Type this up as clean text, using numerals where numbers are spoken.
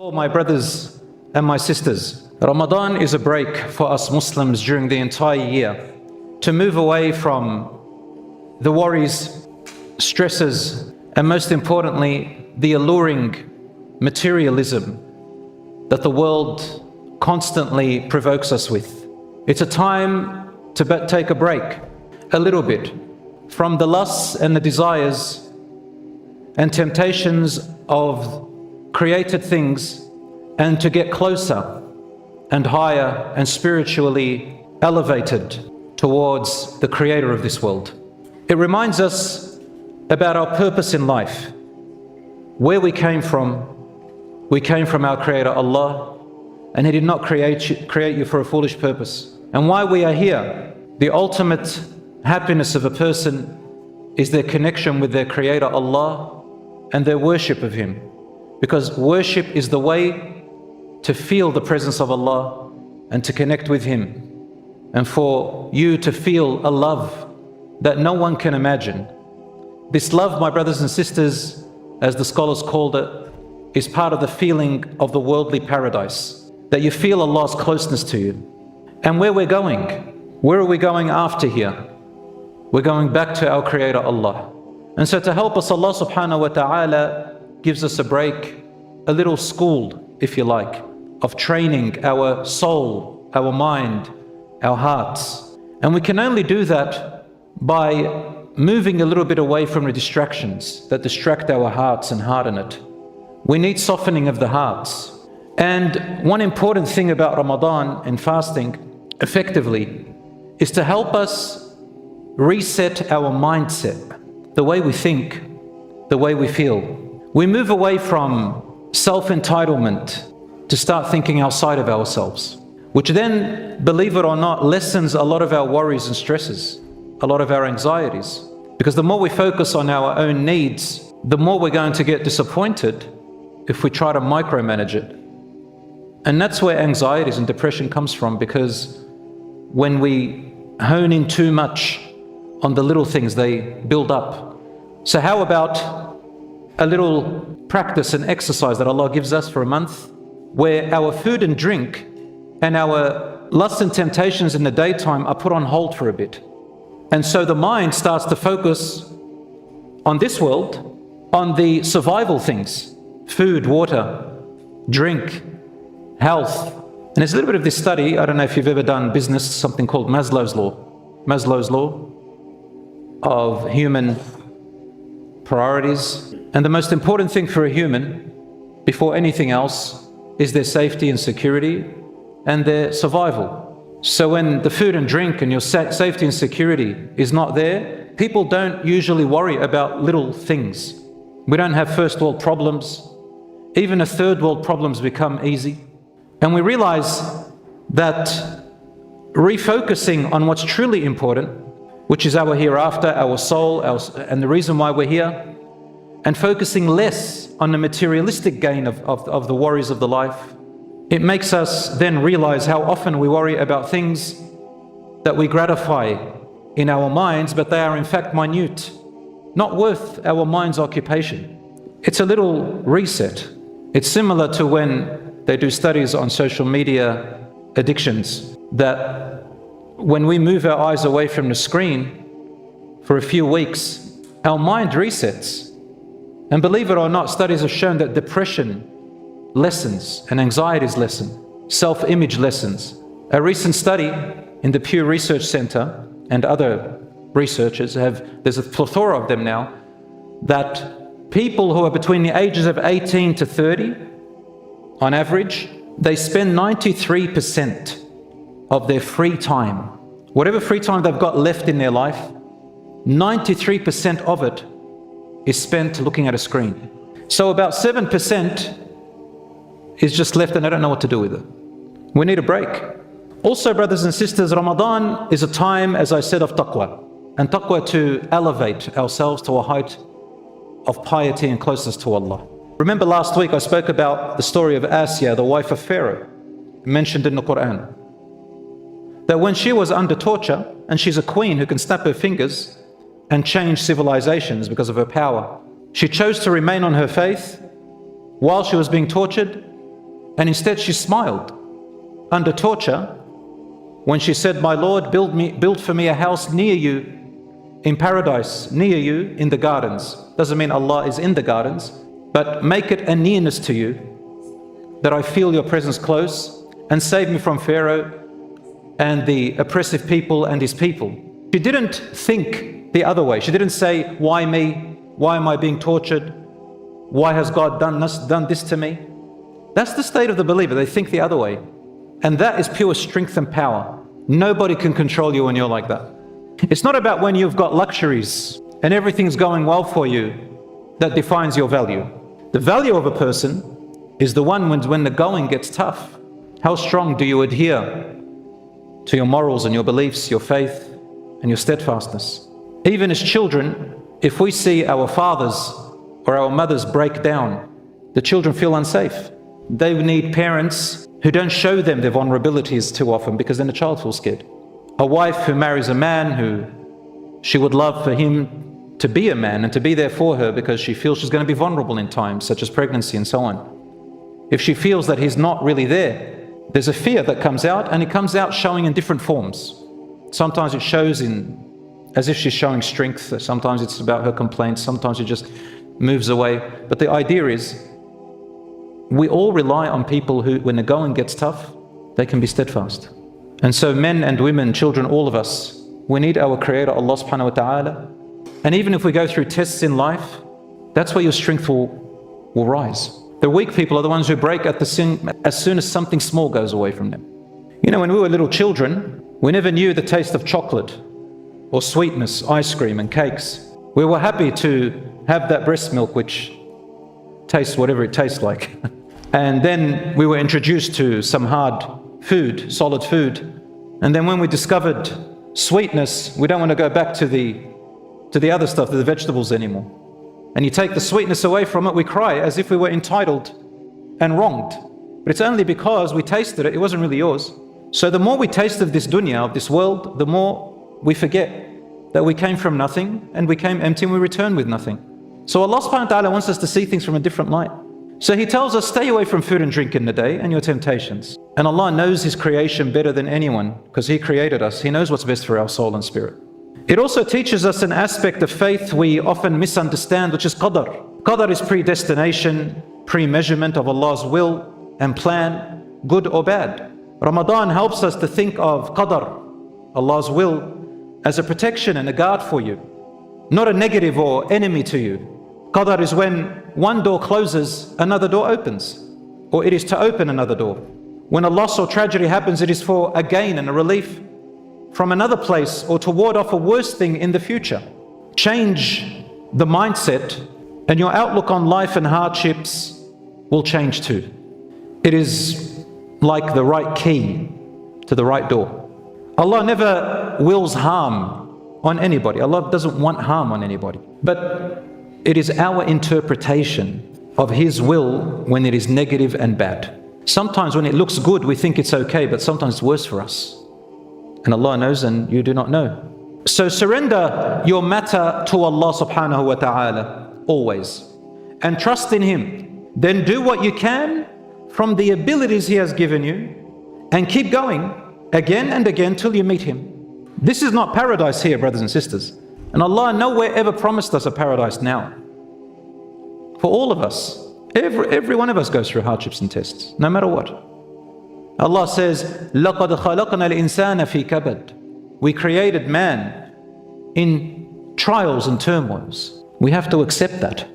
Oh, my brothers and my sisters, Ramadan is a break for us Muslims during the entire year to move away from the worries, stresses, and most importantly, the alluring materialism that the world constantly provokes us with. It's a time to take a break, a little bit, from the lusts and the desires and temptations of created things, and to get closer and higher and spiritually elevated towards the creator of this world. It reminds us about our purpose in life, where we came from. We came from our creator Allah, and He did not create you for a foolish purpose. And why we are here, the ultimate happiness of a person is their connection with their creator Allah and their worship of Him. Because worship is the way to feel the presence of Allah and to connect with Him, and for you to feel a love that no one can imagine. This love, my brothers and sisters, as the scholars called it, is part of the feeling of the worldly paradise, that you feel Allah's closeness to you. And where we're going, where are we going after here? We're going back to our Creator Allah. And so to help us, Allah subhanahu wa ta'ala gives us a break, a little school, if you like, of training our soul, our mind, our hearts. And we can only do that by moving a little bit away from the distractions that distract our hearts and harden it. We need softening of the hearts. And one important thing about Ramadan and fasting effectively is to help us reset our mindset, the way we think, the way we feel. We move away from self-entitlement to start thinking outside of ourselves, which then, believe it or not, lessens a lot of our worries and stresses, a lot of our anxieties. Because the more we focus on our own needs, the more we're going to get disappointed if we try to micromanage it. And that's where anxieties and depression comes from, because when we hone in too much on the little things, they build up. So how about a little practice and exercise that Allah gives us for a month, where our food and drink and our lusts and temptations in the daytime are put on hold for a bit. And so the mind starts to focus on this world, on the survival things, food, water, drink, health. And there's a little bit of this study, I don't know if you've ever done business, something called Maslow's law of human priorities. And the most important thing for a human, before anything else, is their safety and security and their survival. So when the food and drink and your safety and security is not there, people don't usually worry about little things. We don't have first world problems. Even a third world problems become easy. And we realize that refocusing on what's truly important, which is our hereafter, our soul, and the reason why we're here, and focusing less on the materialistic gain of the worries of the life, it makes us then realize how often we worry about things that we gratify in our minds, but they are in fact minute, not worth our mind's occupation. It's a little reset. It's similar to when they do studies on social media addictions, that when we move our eyes away from the screen for a few weeks, our mind resets. And believe it or not, studies have shown that depression lessens and anxieties lessen, self-image lessens. A recent study in the Pew Research Center and other researchers there's a plethora of them now, that people who are between the ages of 18 to 30, on average, they spend 93% of their free time, whatever free time they've got left in their life, 93% of it is spent looking at a screen. So about 7% is just left and they don't know what to do with it. We need a break. Also, brothers and sisters, Ramadan is a time, as I said, of taqwa. And taqwa to elevate ourselves to a height of piety and closeness to Allah. Remember last week I spoke about the story of Asya, the wife of Pharaoh, mentioned in the Quran. That when she was under torture, and she's a queen who can snap her fingers and change civilizations because of her power, she chose to remain on her faith while she was being tortured, And instead she smiled under torture when she said, "My Lord, build for me a house near you in paradise, near you in the gardens." Doesn't mean Allah is in the gardens, but make it a nearness to you, that I feel your presence close, and save me from Pharaoh and the oppressive people and his people. She didn't think the other way. She didn't say, "Why me? Why am I being tortured? Why has God done this to me?" That's the state of the believer. They think the other way. And that is pure strength and power. Nobody can control you when you're like that. It's not about when you've got luxuries and everything's going well for you that defines your value. The value of a person is the one when the going gets tough. How strong do you adhere to your morals and your beliefs, your faith and your steadfastness? Even as children, if we see our fathers or our mothers break down, the children feel unsafe. They need parents who don't show them their vulnerabilities too often, because then the child feels scared. A wife who marries a man who she would love for him to be a man and to be there for her because she feels she's going to be vulnerable in times such as pregnancy and so on. If she feels that he's not really there, there's a fear that comes out, and it comes out showing in different forms. Sometimes it shows in as if she's showing strength, sometimes it's about her complaints, sometimes it just moves away. But the idea is, we all rely on people who, when the going gets tough, they can be steadfast. And so men and women, children, all of us, we need our Creator, Allah subhanahu wa ta'ala. And even if we go through tests in life, that's where your strength will rise. The weak people are the ones who break at the sin as soon as something small goes away from them. You know, when we were little children, we never knew the taste of chocolate or sweetness, ice cream and cakes. We were happy to have that breast milk which tastes whatever it tastes like. And then we were introduced to some hard food, solid food. And then when we discovered sweetness, we don't want to go back to the other stuff, to the vegetables anymore. And you take the sweetness away from it, we cry as if we were entitled and wronged. But it's only because we tasted it, it wasn't really yours. So the more we taste of this dunya, of this world, the more we forget that we came from nothing and we came empty and we return with nothing. So Allah subhanahu wa ta'ala wants us to see things from a different light. So He tells us, stay away from food and drink in the day and your temptations. And Allah knows His creation better than anyone, because He created us. He knows what's best for our soul and spirit. It also teaches us an aspect of faith we often misunderstand, which is Qadar. Qadar is predestination, pre-measurement of Allah's will and plan, good or bad. Ramadan helps us to think of Qadar, Allah's will, as a protection and a guard for you, not a negative or enemy to you. Qadar is when one door closes, another door opens, or it is to open another door. When a loss or tragedy happens, it is for a gain and a relief from another place, or to ward off a worse thing in the future. Change the mindset, and your outlook on life and hardships will change too. It is like the right key to the right door. Allah never wills harm on anybody. Allah doesn't want harm on anybody. But it is our interpretation of His will when it is negative and bad. Sometimes when it looks good, we think it's okay, but sometimes it's worse for us. And Allah knows and you do not know. So surrender your matter to Allah subhanahu wa ta'ala always, and trust in Him. Then do what you can from the abilities He has given you, and keep going again and again till you meet Him. This is not paradise here, brothers and sisters. And Allah nowhere ever promised us a paradise now. For all of us, every one of us goes through hardships and tests, no matter what. Allah says, لَقَدْ خَلَقْنَا الْإِنسَانَ فِي كَبَدٍ. We created man in trials and turmoils. We have to accept that.